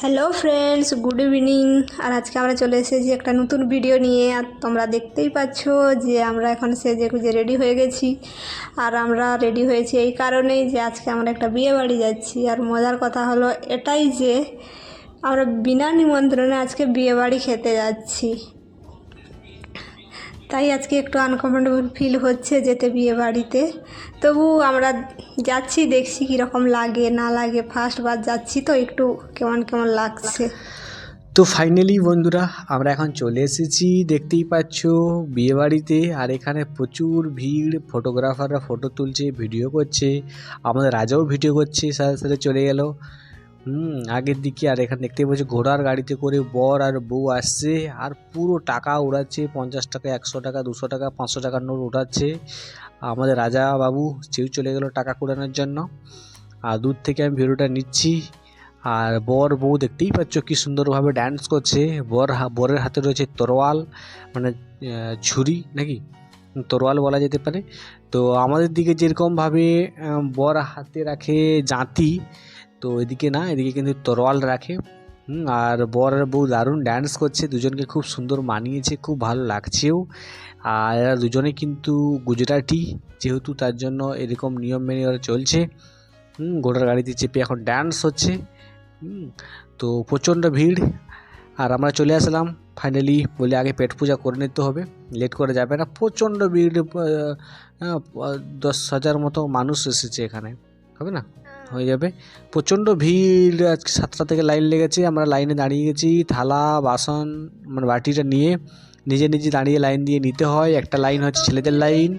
Hello friends, good evening. আর আজকে আমরা চলে এসেছি একটা নতুন ভিডিও নিয়ে। আর তোমরা দেখতেই পাচ্ছ যে আমরা এখন সেজে গুজে রেডি হয়ে গেছি। আর আমরা রেডি হয়েছি এই কারণেই যে আজকে আমরা একটা বিয়ে বাড়ি যাচ্ছি। আর মজার কথা হলো এটাই যে আমরা বিনা নিমন্ত্রণে আজকে বিয়ে বাড়ি খেতে যাচ্ছি। তাই আজকে একটু আনকমফোর্টেবল ফিল হচ্ছে যেতে বিয়ে বাড়িতে। তবু আমরা যাচ্ছি, দেখছি কীরকম লাগে না লাগে। ফার্স্ট বার যাচ্ছি তো একটু কেমন কেমন লাগছে। তো ফাইনালি বন্ধুরা আমরা এখন চলে এসেছি, দেখতেই পাচ্ছ বিয়েবাড়িতে। আর এখানে প্রচুর ভিড়, ফটোগ্রাফাররা ফটো তুলছে, ভিডিও করছে, আমাদের রাজাও ভিডিও করছে, সাথে সাথে চলে গেল আগের দিকে। আর এখানে দেখতেই পাচ্ছি ঘোড়ার গাড়িতে করে বর আর বউ আসছে, আর পুরো টাকা উড়াচ্ছে, 50 টাকা, 100 টাকা, 200 টাকা, 500 টাকার নোট উঠাচ্ছে। আমাদের রাজা বাবু সেও চলে গেল টাকা কুড়ানোর জন্য। আর দূর থেকে আমি ভিডিওটা নিচ্ছি। আর বর বউ দেখতেই পাচ্ছ কি সুন্দরভাবে ডান্স করছে। বরের হাতে রয়েছে তরোয়াল, মানে ছুরি নাকি তরোয়াল বলা যেতে পারে। তো আমাদের দিকে যেরকমভাবে বর হাতে রাখে জাঁতি, তো এদিকে না, এদিকে কিন্তু তরোয়াল রাখে। আর বর আর বউ দারুণ ডান্স করছে, দুজনকে খুব সুন্দর মানিয়েছে, খুব ভালো লাগছেও। আর এরা দুজনে কিন্তু গুজরাটি, যেহেতু তার জন্য এরকম নিয়ম মেনে ওরা চলছে। ঘোড়ার গাড়িতে চেপে এখন ডান্স হচ্ছে। তো প্রচণ্ড ভিড়। আর আমরা চলে আসলাম ফাইনালি, বলে আগে পেট পূজা করে নিতে হবে, লেট করে যাবে না। প্রচণ্ড ভিড়, 10,000 মতো মানুষ এসেছে এখানে, হবে না, হয়ে যাবে। প্রচণ্ড ভিড়, আজকে 7টা থেকে লাইন লেগেছে। আমরা লাইনে দাঁড়িয়ে গেছি, থালা বাসন মানে বাটিটা নিয়ে নিজে নিজে দাঁড়িয়ে লাইন দিয়ে নিতে হয়। একটা লাইন হচ্ছে ছেলেদের লাইন,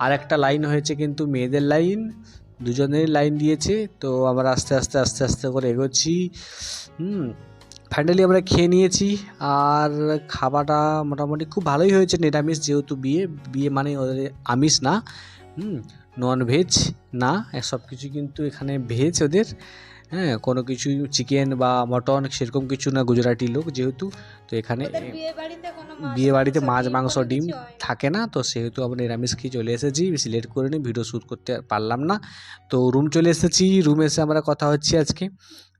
আর একটা লাইন হয়েছে কিন্তু মেয়েদের লাইন, দুজনের লাইন দিয়েছে। তো আমরা আস্তে আস্তে আস্তে আস্তে করে এগোচ্ছি। ফাইনালি আমরা খেয়ে নিয়েছি। আর খাবারটা মোটামুটি খুব ভালোই হয়েছে, নিরামিষ, যেহেতু বিয়ে মানে ওদের আমিষ না, নন ভেজ না, সব কিছু কিন্তু এখানে ভেজ ওদের। কোনো কিছু চিকেন বা মটন সেরকম কিছু না, গুজরাটি লোক যেহেতু। তো এখানে বিয়ে বাড়িতে মাছ মাংস ডিম থাকে না, তো সেহেতু আমরা নিরামিষ খেয়ে চলে এসেছি। বেশি লেট করে নিই, ভিডিও শ্যুট করতে পারলাম না। তো রুম চলে এসেছি, রুমে এসে আমরা কথা হচ্ছি আজকে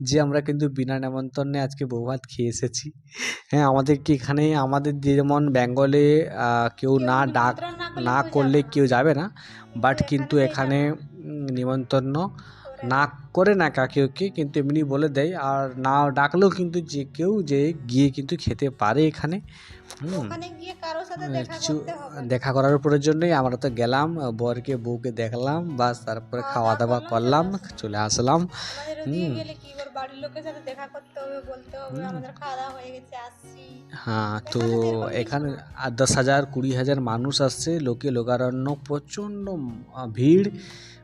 যে আমরা কিন্তু বিনা নেমন্তন্নে আজকে বউ ভাত খেয়ে এসেছি। আমাদেরকে এখানে, আমাদের যেমন বেঙ্গলে কেউ না করলে কেউ যাবে না, বাট কিন্তু এখানে নিমন্ত্রণ না করে না কাউকে, কিন্তু এমনি বলে দেয়। আর না ডাকলেও কিন্তু যে কেউ যে গিয়ে কিন্তু খেতে পারে এখানে। কিছু দেখা করার প্রয়োজনেই আমরা তো গেলাম, বরকে বউকে দেখলাম, বাস তারপরে খাওয়া দাওয়া করলাম, চলে আসলাম। হ্যাঁ, তো এখানে 10,000 20,000 মানুষ আসছে, লোকারণ্য, প্রচণ্ড ভিড়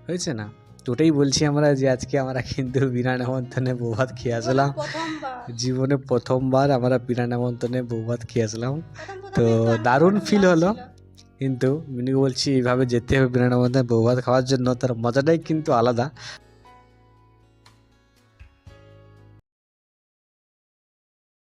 হয়েছে না। তো ওটাই বলছি আমরা যে আজকে আমরা কিন্তু বিনা নেমন্তন্নে বউ ভাত খেয়ে আসলাম। জীবনে প্রথমবার আমরা বিনা নেমন্তন্নে বউ ভাত খেয়ে আসলাম। তো দারুণ ফিল হলো। কিন্তু মিনি বলছি এইভাবে যেতে হবে বিনা নেমন্তন্নে বউ ভাত খাওয়ার জন্য, তার মজাটাই কিন্তু আলাদা।